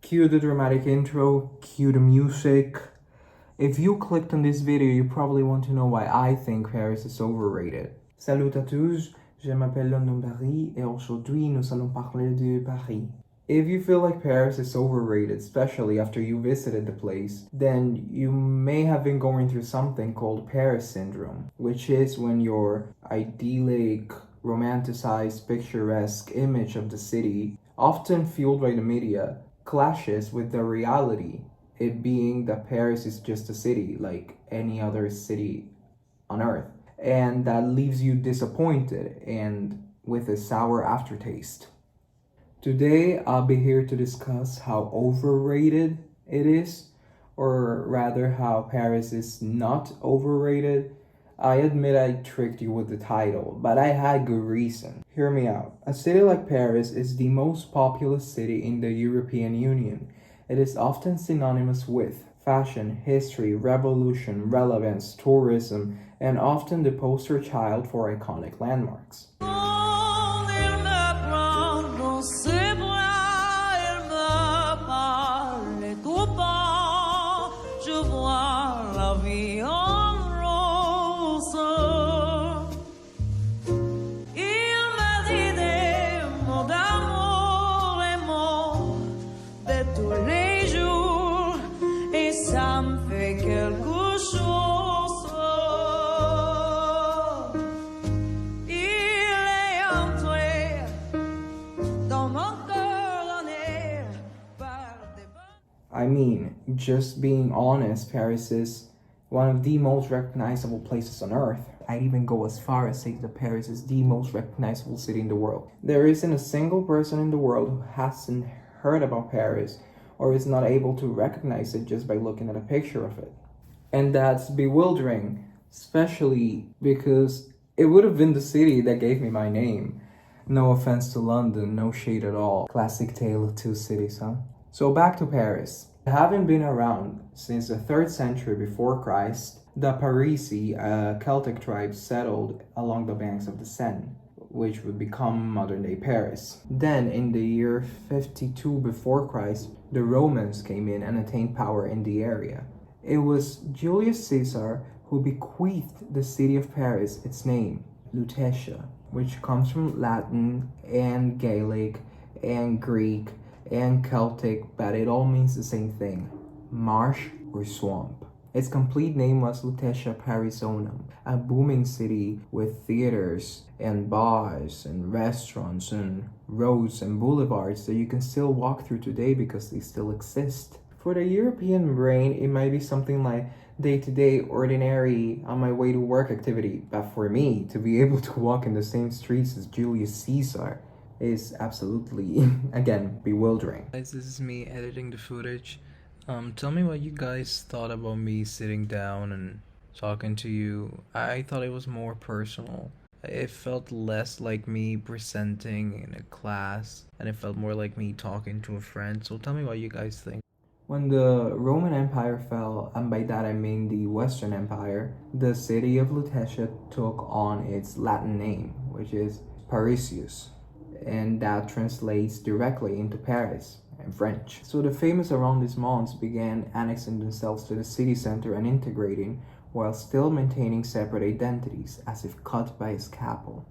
Cue the dramatic intro, cue the music. If you clicked on this video, you probably want to know why I think Paris is overrated. Salut à tous, je m'appelle London Paris et aujourd'hui nous allons parler de Paris. If you feel like Paris is overrated, especially after you visited the place, then you may have been going through something called Paris syndrome, which is when your idyllic, romanticized, picturesque image of the city, often fueled by the media, clashes with the reality, it being that Paris is just a city like any other city on earth, and that leaves you disappointed and with a sour aftertaste. Today, I'll be here to discuss how overrated it is, or rather, how Paris is not overrated. I admit I tricked you with the title, but I had good reason. Hear me out. A city like Paris is the most populous city in the European Union. It is often synonymous with fashion, history, revolution, relevance, tourism, and often the poster child for iconic landmarks. I mean, just being honest, Paris is one of the most recognizable places on earth. I'd even go as far as saying that Paris is the most recognizable city in the world. There isn't a single person in the world who hasn't heard about Paris or is not able to recognize it just by looking at a picture of it. And that's bewildering, especially because it would have been the city that gave me my name. No offense to London, no shade at all. Classic tale of two cities, huh? So back to Paris. Having been around since the 3rd century before Christ, the Parisi, a Celtic tribe, settled along the banks of the Seine, which would become modern-day Paris. Then, in the year 52 before Christ, the Romans came in and attained power in the area. It was Julius Caesar who bequeathed the city of Paris its name, Lutetia, which comes from Latin and Gaelic and Greek and Celtic, but it all means the same thing: marsh or swamp. Its complete name was Lutetia Parisonum, a booming city with theaters and bars and restaurants and roads and boulevards that you can still walk through today because they still exist. For the European brain, it might be something like day-to-day, ordinary, on my way to work activity, but for me, to be able to walk in the same streets as Julius Caesar is absolutely, again, bewildering. Guys, this is me editing the footage. Tell me what you guys thought about me sitting down and talking to you. I thought it was more personal. It felt less like me presenting in a class, and it felt more like me talking to a friend. So tell me what you guys think. When the Roman Empire fell, and by that I mean the Western Empire, the city of Lutetia took on its Latin name, which is Parisius, and that translates directly into Paris in French. So the famous arrondissements began annexing themselves to the city center and integrating, while still maintaining separate identities, as if cut by a scalpel.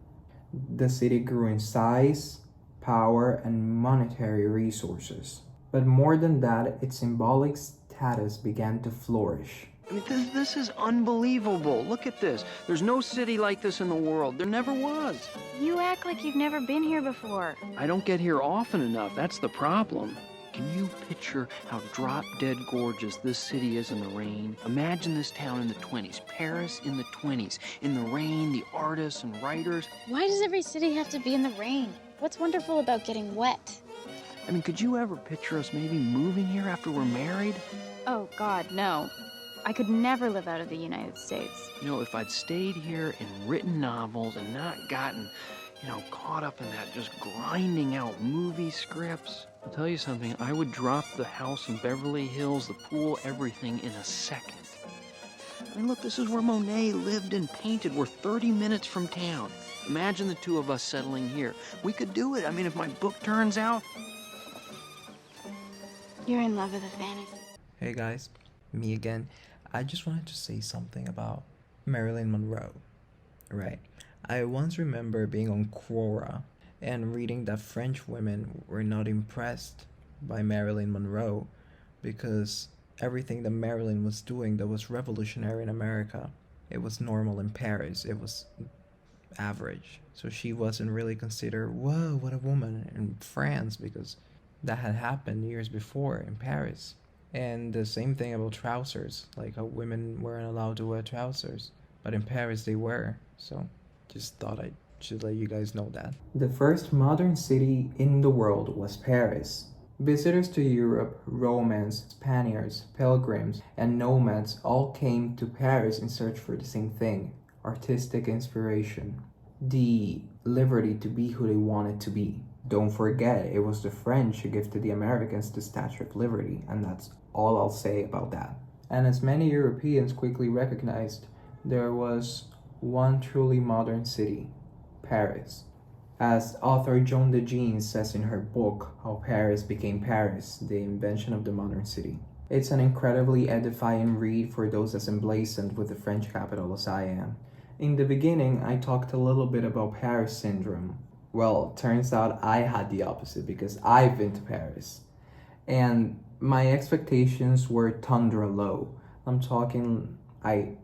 The city grew in size, power, and monetary resources. But more than that, its symbolic status began to flourish. I mean, this is unbelievable. Look at this. There's no city like this in the world. There never was. You act like you've never been here before. I don't get here often enough. That's the problem. Can you picture how drop-dead gorgeous this city is in the rain? Imagine this town in the 20s. Paris in the 20s. In the rain, the artists and writers. Why does every city have to be in the rain? What's wonderful about getting wet? I mean, could you ever picture us maybe moving here after we're married? Oh, God, no. I could never live out of the United States. You know, if I'd stayed here and written novels and not gotten, caught up in that just grinding out movie scripts, I'll tell you something, I would drop the house in Beverly Hills, the pool, everything in a second. I mean, look, this is where Monet lived and painted. We're 30 minutes from town. Imagine the two of us settling here. We could do it. I mean, if my book turns out. You're in love with a fantasy. Hey guys, me again. I just wanted to say something about Marilyn Monroe, right? I once remember being on Quora and reading that French women were not impressed by Marilyn Monroe because everything that Marilyn was doing that was revolutionary in America, it was normal in Paris. It was average. So she wasn't really considered, whoa, what a woman in France because that had happened years before in Paris. And the same thing about trousers, like how women weren't allowed to wear trousers, but in Paris they were. So just thought I should let you guys know that. The first modern city in the world was Paris. Visitors to Europe, Romans, Spaniards, pilgrims, and nomads all came to Paris in search for the same thing: artistic inspiration, the liberty to be who they wanted to be. Don't forget, it was the French who gifted the Americans the Statue of Liberty, and that's all I'll say about that. And as many Europeans quickly recognized, there was one truly modern city: Paris. As author Joan de Jean says in her book, How Paris Became Paris, The Invention of the Modern City. It's an incredibly edifying read for those as emblazoned with the French capital as I am. In the beginning, I talked a little bit about Paris syndrome. Well, turns out I had the opposite because I've been to Paris. And my expectations were tundra low. I'm talking, I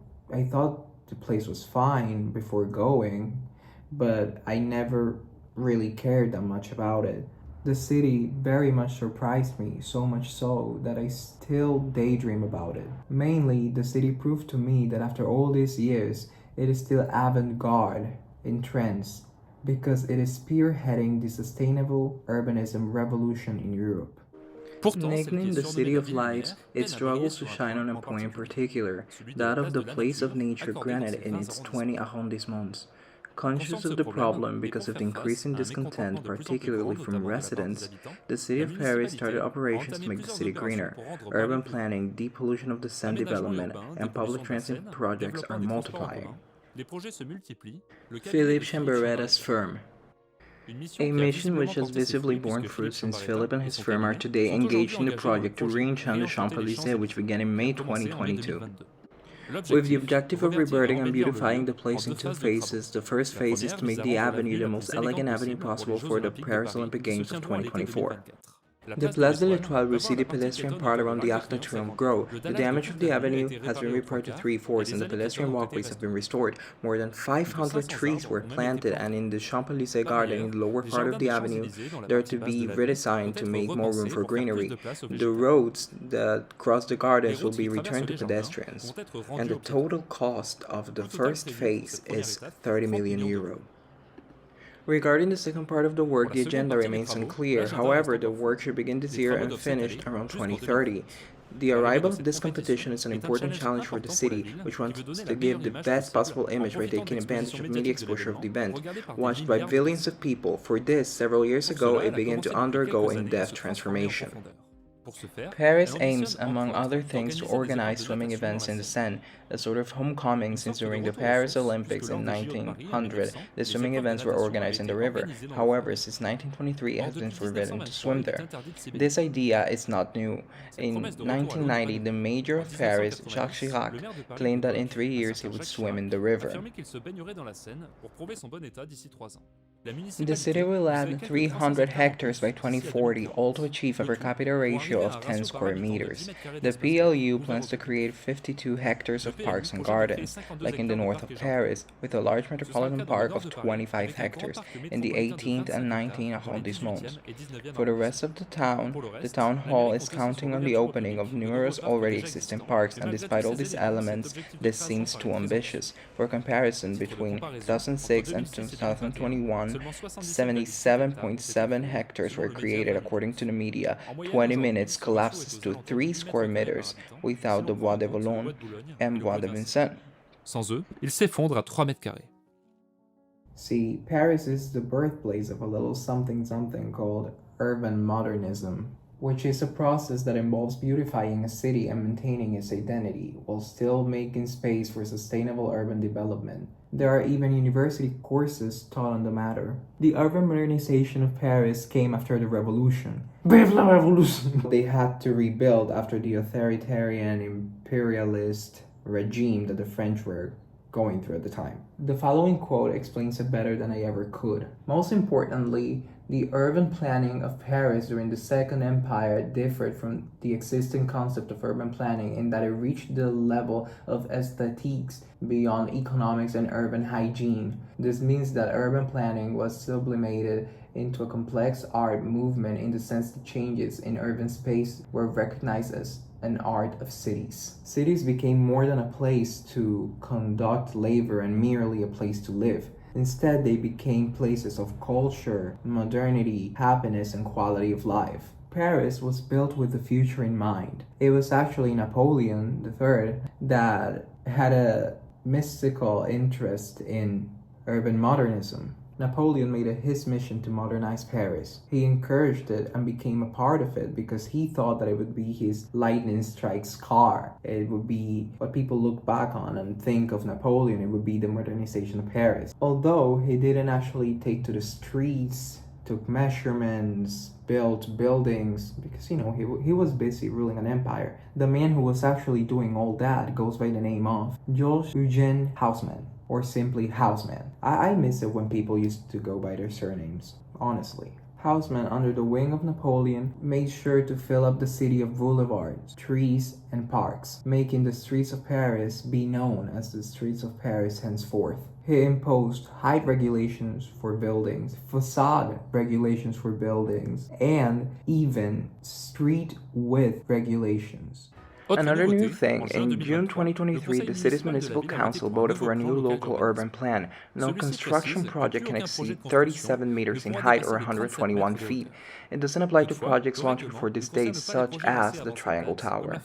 thought the place was fine before going, but I never really cared that much about it. The city very much surprised me, so much so that I still daydream about it. Mainly, the city proved to me that after all these years, it is still avant-garde in trends because it is spearheading the sustainable urbanism revolution in Europe. Nicknamed the City of Lights, it struggles to shine on a point in particular, that of the place of nature granted in its 20 arrondissements. Conscious of the problem because of the increasing discontent, particularly from residents, the city of Paris started operations to make the city greener. Urban planning, depollution of the sand development, and public transit projects are multiplying. Philippe Chamberet's firm. A mission which has visibly borne fruit since Philip and his firm are today engaged in the project to re-enchant the Champs-Élysées, which began in May 2022. With the objective of rebirthing and beautifying the place in two phases, the first phase is to make the avenue the most elegant avenue possible for the Paris Olympic Games of 2024. The Place de l'Étoile will see the pedestrian part around the Arc de Triomphe grow. The damage of the avenue has been repaired to 3/4 and the pedestrian walkways have been restored. More than 500 trees were planted, and in the Champs-Élysées garden in the lower part of the avenue, they are to be redesigned to make more room for greenery. The roads that cross the gardens will be returned to pedestrians, and the total cost of the first phase is €30 million. Regarding the second part of the work, the agenda remains unclear. However, the work should begin this year and finish around 2030. The arrival of this competition is an important challenge for the city, which wants to give the best possible image by taking advantage of media exposure of the event, watched by billions of people. For this, several years ago, it began to undergo in-depth transformation. Paris aims, among other things, to organize swimming events in the Seine, a sort of homecoming since during the Paris Olympics in 1900, the swimming events were organized in the river. However, since 1923, it has been forbidden to swim there. This idea is not new. In 1990, the mayor of Paris, Jacques Chirac, claimed that in 3 years he would swim in the river. The city will add 300 hectares by 2040, all to achieve a per capita ratio of 10 square meters. The PLU plans to create 52 hectares of parks and gardens, like in the north of Paris, with a large metropolitan park of 25 hectares in the 18th and 19th arrondissements. For the rest of the town hall is counting on the opening of numerous already existing parks, and despite all these elements, this seems too ambitious. For comparison, between 2006 and 2021, 77.7 hectares were created according to the media. 20 minutes collapses to 3 square meters without the Bois de Boulogne and Bois de Vincennes. Sans eux, il s'effondre à 3 mètres carrés. See, Paris is the birthplace of a little something called urban modernism. which is a process that involves beautifying a city and maintaining its identity while still making space for sustainable urban development. There are even university courses taught on the matter. The urban modernization of Paris came after the revolution. Vive la Révolution! They had to rebuild after the authoritarian imperialist regime that the French were going through at the time. The following quote explains it better than I ever could. Most importantly, the urban planning of Paris during the Second Empire differed from the existing concept of urban planning in that it reached the level of aesthetics beyond economics and urban hygiene. This means that urban planning was sublimated into a complex art movement in the sense that changes in urban space were recognized as an art of cities. Cities became more than a place to conduct labor and merely a place to live. Instead, they became places of culture, modernity, happiness, and quality of life. Paris was built with the future in mind. It was actually Napoleon III that had a mystical interest in urban modernism. Napoleon made it his mission to modernize Paris. He encouraged it and became a part of it because he thought that it would be his lightning strikes car. It would be what people look back on and think of Napoleon. It would be the modernization of Paris. Although he didn't actually take to the streets, took measurements, built buildings, because he was busy ruling an empire. The man who was actually doing all that goes by the name of Georges Eugène Haussmann, or simply Haussmann. I miss it when people used to go by their surnames, honestly. Haussmann, under the wing of Napoleon, made sure to fill up the city of boulevards, trees, and parks, making the streets of Paris be known as the streets of Paris henceforth. He imposed height regulations for buildings, facade regulations for buildings, and even street width regulations. Another new thing, in June 2023, the city's municipal council voted for a new local urban plan. No construction project can exceed 37 meters in height or 121 feet. It doesn't apply to projects launched before this date, such as the Triangle Tower.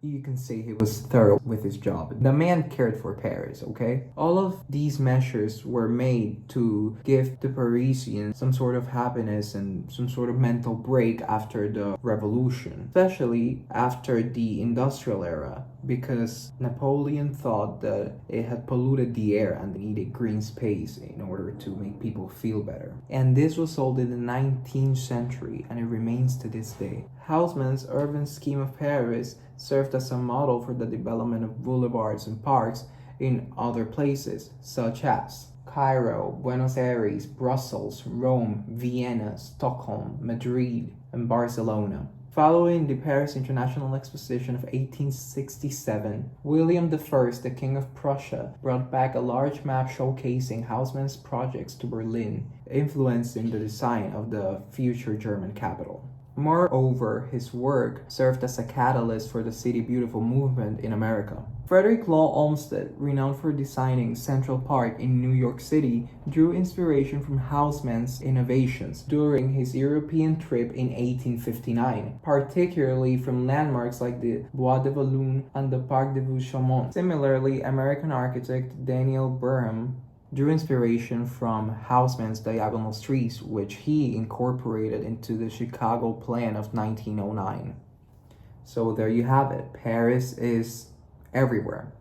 You can say he was thorough with his job. The man cared for Paris, okay? All of these measures were made to give the Parisians some sort of happiness and some sort of mental break after the revolution, especially after the industrial era, because Napoleon thought that it had polluted the air and they needed green space in order to make people feel better. And this was sold in the 19th century, and it remains to this day. Haussmann's urban scheme of Paris served as a model for the development of boulevards and parks in other places, such as Cairo, Buenos Aires, Brussels, Rome, Vienna, Stockholm, Madrid, and Barcelona. Following the Paris International Exposition of 1867, William I, the King of Prussia, brought back a large map showcasing Haussmann's projects to Berlin, influencing the design of the future German capital. Moreover, his work served as a catalyst for the City Beautiful movement in America. Frederick Law Olmsted, renowned for designing Central Park in New York City, drew inspiration from Haussmann's innovations during his European trip in 1859, particularly from landmarks like the Bois de Boulogne and the Parc de Chaumont. Similarly, American architect Daniel Burnham drew inspiration from Haussmann's diagonal streets, which he incorporated into the Chicago plan of 1909. So there you have it. Paris is everywhere.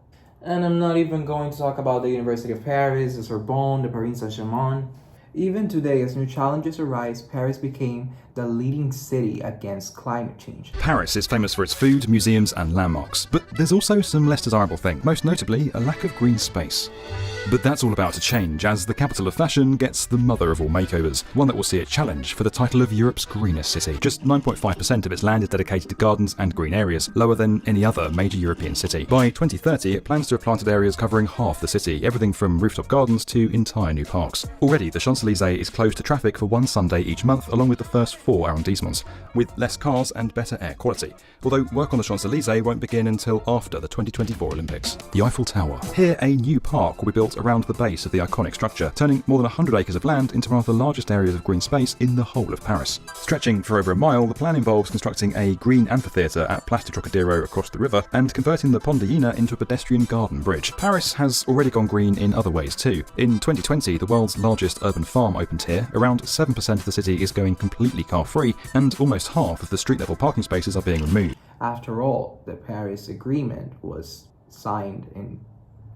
And I'm not even going to talk about the University of Paris, the Sorbonne, the Paris Saint-Germain. Even today, as new challenges arise, Paris became the leading city against climate change. Paris is famous for its food, museums, and landmarks, but there's also some less desirable things, most notably a lack of green space. But that's all about to change, as the capital of fashion gets the mother of all makeovers, one that will see it challenge for the title of Europe's greenest city. Just 9.5% of its land is dedicated to gardens and green areas, lower than any other major European city. By 2030, it plans to have planted areas covering half the city, everything from rooftop gardens to entire new parks. Already, the Champs-Élysées is closed to traffic for one Sunday each month, along with the first 4 arrondissements, with less cars and better air quality. Although work on the Champs-Élysées won't begin until after the 2024 Olympics. The Eiffel Tower. Here, a new park will be built around the base of the iconic structure, turning more than 100 acres of land into one of the largest areas of green space in the whole of Paris. Stretching for over a mile, the plan involves constructing a green amphitheatre at Place du Trocadero across the river and converting the Pont de Iéna into a pedestrian garden bridge. Paris has already gone green in other ways too. In 2020, the world's largest urban farm opened here, around 7% of the city is going completely car-free, and almost half of the street-level parking spaces are being removed. After all, the Paris Agreement was signed in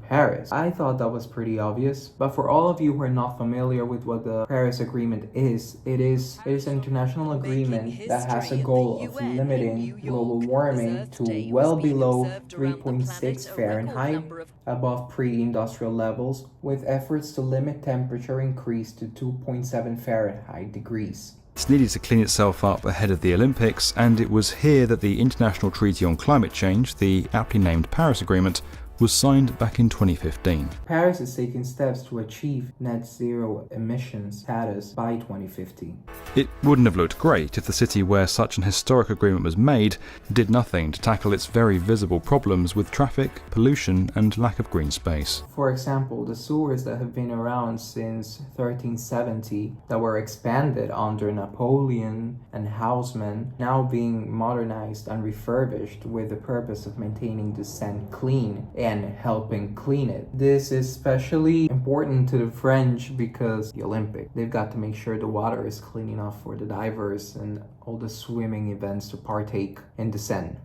Paris. I thought that was pretty obvious, but for all of you who are not familiar with what the Paris Agreement is, it is an international agreement that has a goal of limiting global warming to well below 3.6 Fahrenheit, above pre-industrial levels, with efforts to limit temperature increase to 2.7 Fahrenheit degrees. It needed to clean itself up ahead of the Olympics, and it was here that the International Treaty on Climate Change, the aptly named Paris Agreement, was signed back in 2015. Paris is taking steps to achieve net zero emissions status by 2050. It wouldn't have looked great if the city where such an historic agreement was made did nothing to tackle its very visible problems with traffic, pollution, and lack of green space. For example, the sewers that have been around since 1370 that were expanded under Napoleon and Haussmann, now being modernized and refurbished with the purpose of maintaining the Seine clean and helping clean it. This is especially important to the French because the Olympic. They've got to make sure the water is clean enough for the divers and all the swimming events to partake in the Seine.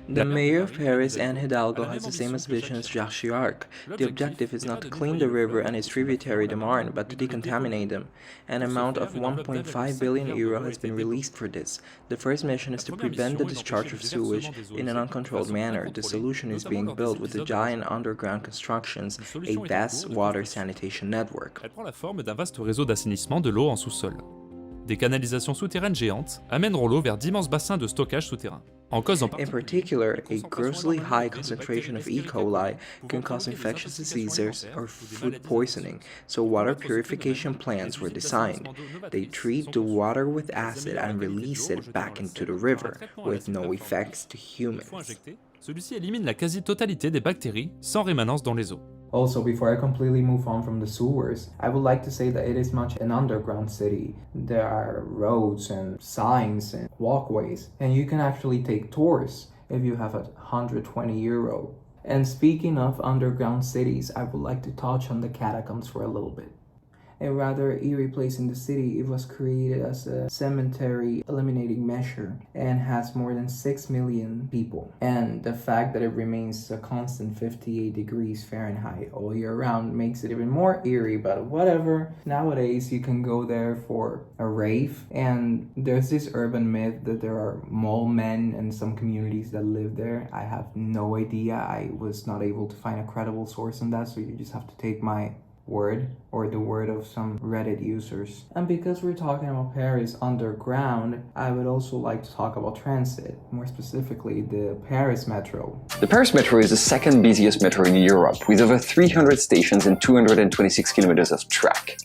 The mayor of Paris, Anne Hidalgo, has the same vision as Jacques Chirac. The objective is not to clean the river and its tributary, the Marne, but to decontaminate them. An amount of 1.5 billion euro has been released for this. The first mission is to prevent the discharge of sewage in an uncontrolled manner. The solution is being built with the giant underground constructions, a vast water sanitation network. Elle prend la forme d'un vaste réseau d'assainissement de l'eau en sous-sol. Des canalisations souterraines géantes amèneront l'eau vers d'immenses bassins de stockage souterrains. En cause en In particular, a grossly high concentration of E. coli can cause infectious diseases or food poisoning, so water purification plants were designed. They treat the water with acid and release it back into the river, with no effects to humans. celui-ci élimine la quasi-totalité des bactéries sans rémanence dans les eaux. Also, before I completely move on from the sewers, I would like to say that it is much an underground city. There are roads and signs and walkways, and you can actually take tours if you have 120 euro. And speaking of underground cities, I would like to touch on the catacombs for a little bit. A rather eerie place in the city, it was created as a cemetery eliminating measure and has more than 6 million people. And the fact that it remains a constant 58 degrees Fahrenheit all year round makes it even more eerie, but whatever. Nowadays, you can go there for a rave, and there's this urban myth that there are mole men and some communities that live there. I have no idea. I was not able to find a credible source on that, so you just have to take my word or the word of some Reddit users. And because we're talking about Paris underground, I would also like to talk about transit, more specifically the Paris Metro. The Paris Metro is the second busiest metro in Europe, with over 300 stations and 226 kilometers of track.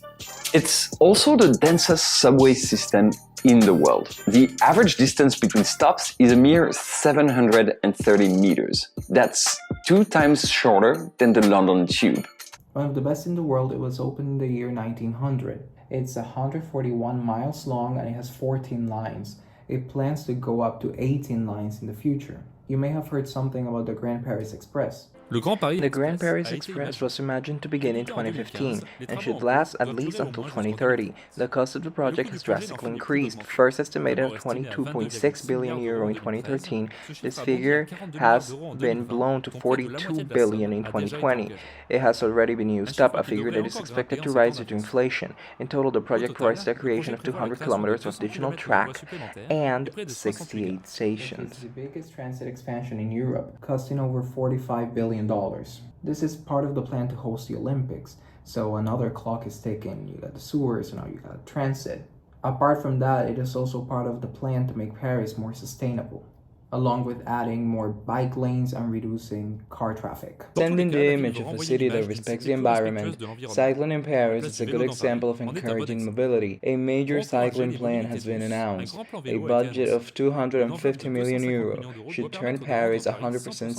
It's also the densest subway system in the world. The average distance between stops is a mere 730 meters. That's 2 times shorter than the London Tube. One of the best in the world, it was opened in the year 1900. It's 141 miles long and it has 14 lines. It plans to go up to 18 lines in the future. You may have heard something about the Grand Paris Express. Le Grand Paris The Grand Paris Express was imagined to begin in 2015 and should last at least until 2030. The cost of the project has drastically increased. First estimated at 22.6 billion euro in 2013, this figure has been blown to 42 billion in 2020. It has already been used up, a figure that is expected to rise due to inflation. In total, the project provides the creation of 200 kilometers of additional track and 68 stations. It's the biggest transit expansion in Europe, costing over $45 billion. This is part of the plan to host the Olympics, so another clock is ticking. You got the sewers, now you got transit. Apart from that, it is also part of the plan to make Paris more sustainable, along with adding more bike lanes and reducing car traffic. Sending the image of a city that respects the environment, cycling in Paris is a good example of encouraging mobility. A major cycling plan has been announced. A budget of 250 million euro should turn Paris 100%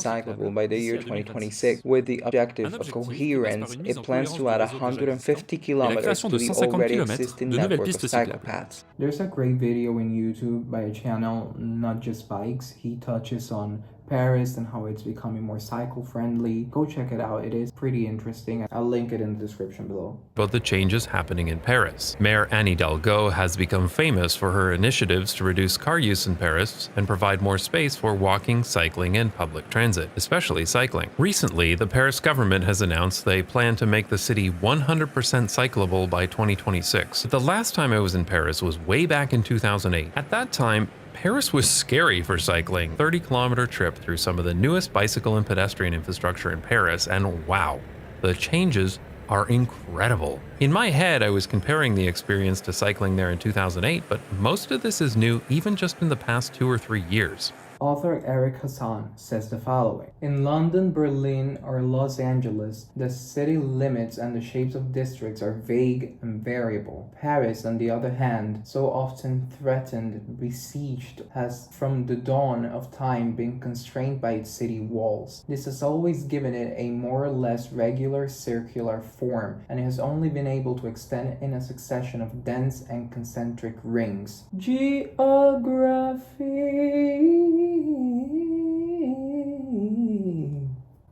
cyclable by the year 2026. With the objective of coherence, it plans to add 150 kilometers to the already existing network of cycle paths. There's a great video on YouTube by a channel, Not Just Bikes. He touches on Paris and how it's becoming more cycle-friendly. Go check it out. It is pretty interesting. I'll link it in the description below. About the changes happening in Paris. Mayor Anne Hidalgo has become famous for her initiatives to reduce car use in Paris and provide more space for walking, cycling, and public transit, especially cycling. Recently, the Paris government has announced they plan to make the city 100% cyclable by 2026. But the last time I was in Paris was way back in 2008. At that time, Paris was scary for cycling. 30-kilometer trip through some of the newest bicycle and pedestrian infrastructure in Paris, and wow, the changes are incredible. In my head, I was comparing the experience to cycling there in 2008, but most of this is new even just in the past 2 or 3 years. Author Eric Hassan says the following: in London, Berlin, or Los Angeles, the city limits and the shapes of districts are vague and variable. Paris, on the other hand, so often threatened, besieged, has from the dawn of time been constrained by its city walls. This has always given it a more or less regular circular form, and it has only been able to extend in a succession of dense and concentric rings. Geography.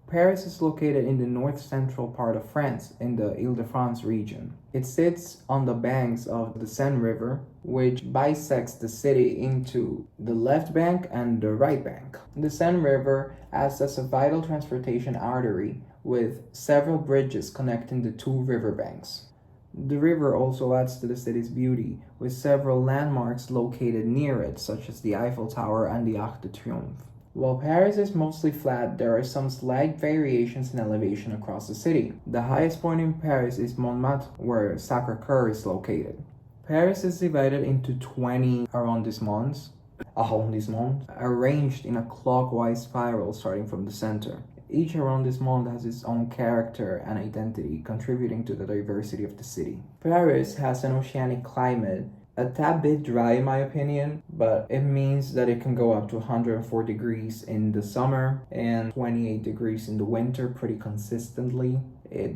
Paris is located in the north-central part of France, in the Ile-de-France region. It sits on the banks of the Seine River, which bisects the city into the left bank and the right bank. The Seine River acts as a vital transportation artery with several bridges connecting the two riverbanks. The river also adds to the city's beauty, with several landmarks located near it, such as the Eiffel Tower and the Arc de Triomphe. While Paris is mostly flat, there are some slight variations in elevation across the city. The highest point in Paris is Montmartre, where Sacré-Cœur is located. Paris is divided into 20 arrondissements, arranged in a clockwise spiral starting from the center. Each arrondissement has its own character and identity, contributing to the diversity of the city. Paris has an oceanic climate, a tad bit dry in my opinion, but it means that it can go up to 104 degrees in the summer and 28 degrees in the winter pretty consistently.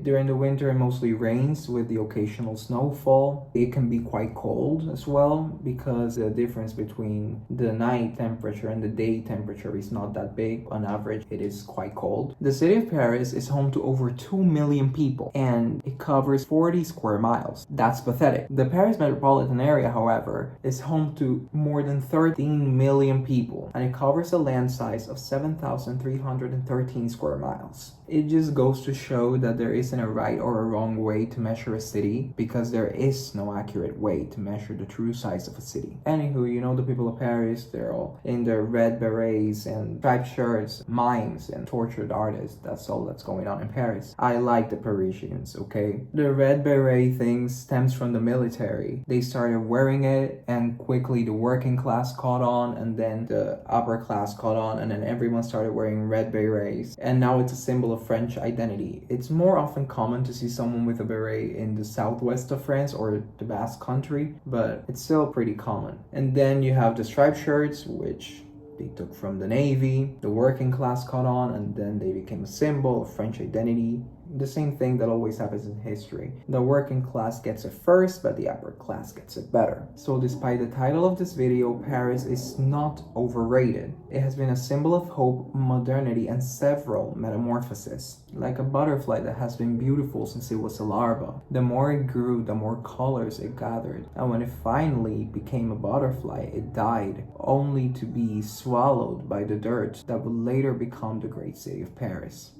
During the winter, it mostly rains with the occasional snowfall. It can be quite cold as well because the difference between the night temperature and the day temperature is not that big. On average, it is quite cold. The city of Paris is home to over 2 million people and it covers 40 square miles. That's pathetic. The Paris metropolitan area, however, is home to more than 13 million people and it covers a land size of 7,313 square miles. It just goes to show that there isn't a right or a wrong way to measure a city because there is no accurate way to measure the true size of a city. Anywho, you know the people of Paris, they're all in their red berets and striped shirts, mimes and tortured artists. That's all that's going on in Paris. I like the Parisians, okay? The red beret thing stems from the military. They started wearing it and quickly the working class caught on and then the upper class caught on and then everyone started wearing red berets and now it's a symbol of French identity. It's more often common to see someone with a beret in the southwest of France or the Basque country, but it's still pretty common. And then you have the striped shirts, which they took from the Navy. The working class caught on and then they became a symbol of French identity. The same thing that always happens in history. The working class gets it first, but the upper class gets it better. So despite the title of this video, Paris is not overrated. It has been a symbol of hope, modernity, and several metamorphoses. Like a butterfly that has been beautiful since it was a larva. The more it grew, the more colors it gathered. And when it finally became a butterfly, it died, only to be swallowed by the dirt that would later become the great city of Paris.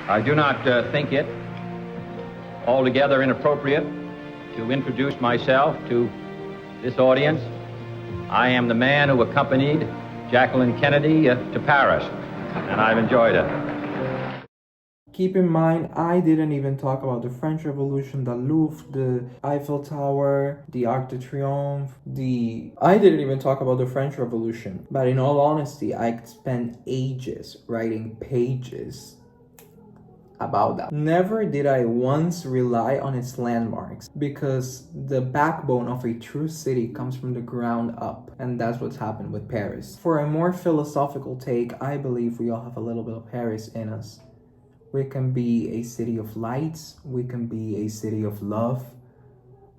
I do not think it altogether inappropriate to introduce myself to this audience. I am the man who accompanied Jacqueline Kennedy to Paris, and I've enjoyed it. Keep in mind, I didn't even talk about the French Revolution, the Louvre, the Eiffel Tower, the Arc de Triomphe, I didn't even talk about the French Revolution. But in all honesty, I could spend ages writing pages about that. Never did I once rely on its landmarks because the backbone of a true city comes from the ground up, and that's what's happened with Paris. For a more philosophical take, I believe we all have a little bit of Paris in us. We can be a city of lights, we can be a city of love,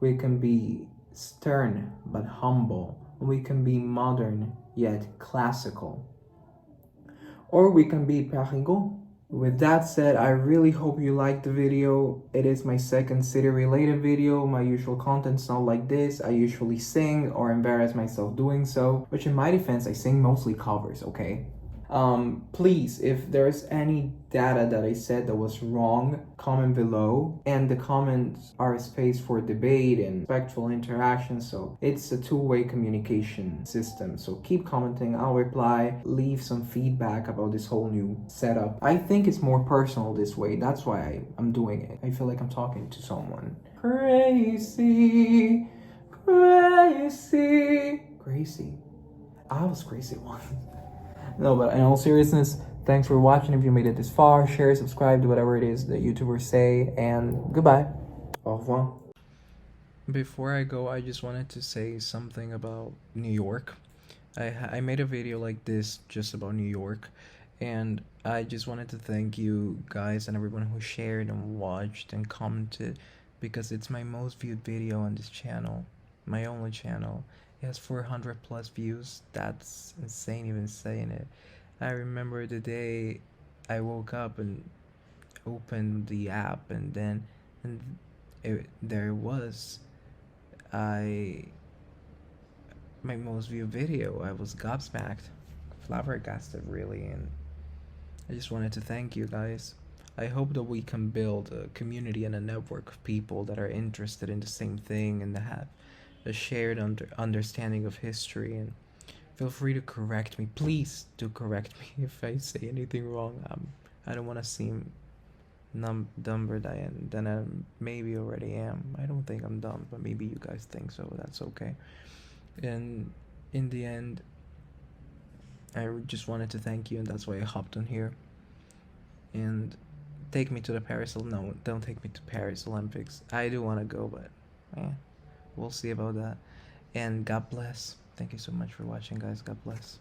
we can be stern but humble, we can be modern yet classical. or we can be Parigo. With that said, I really hope you liked the video. It is my second city-related video. My usual content's not like this. I usually sing or embarrass myself doing so, which in my defense, I sing mostly covers, okay? Please, if there's any data that I said that was wrong, comment below. And the comments are a space for debate and respectful interaction, so it's a two-way communication system. So keep commenting, I'll reply, leave some feedback about this whole new setup. I think it's more personal this way, that's why I'm doing it. I feel like I'm talking to someone. Crazy, crazy, crazy. I was crazy once. No, but in all seriousness, thanks for watching. If you made it this far, share, subscribe, do whatever it is that YouTubers say, and goodbye. Au revoir. Before I go, I just wanted to say something about New York. I made a video like this just about New York, and I just wanted to thank you guys and everyone who shared and watched and commented, because it's my most viewed video on this channel, my only channel. It has 400 plus views. That's insane even saying it. I remember the day I woke up and opened the app, and then there it was. My most viewed video. I was gobsmacked, flabbergasted really, and I just wanted to thank you guys. I hope that we can build a community and a network of people that are interested in the same thing and that have a shared understanding of history. And feel free to correct me. Please do correct me if I say anything wrong. I don't want to seem dumber than I maybe already am. I don't think I'm dumb, but maybe you guys think so. That's okay. And in the end, I just wanted to thank you, and that's why I hopped on here. And take me to the Paris. No, don't take me to Paris Olympics. I do want to go, but we'll see about that. And God bless. Thank you so much for watching, guys. God bless.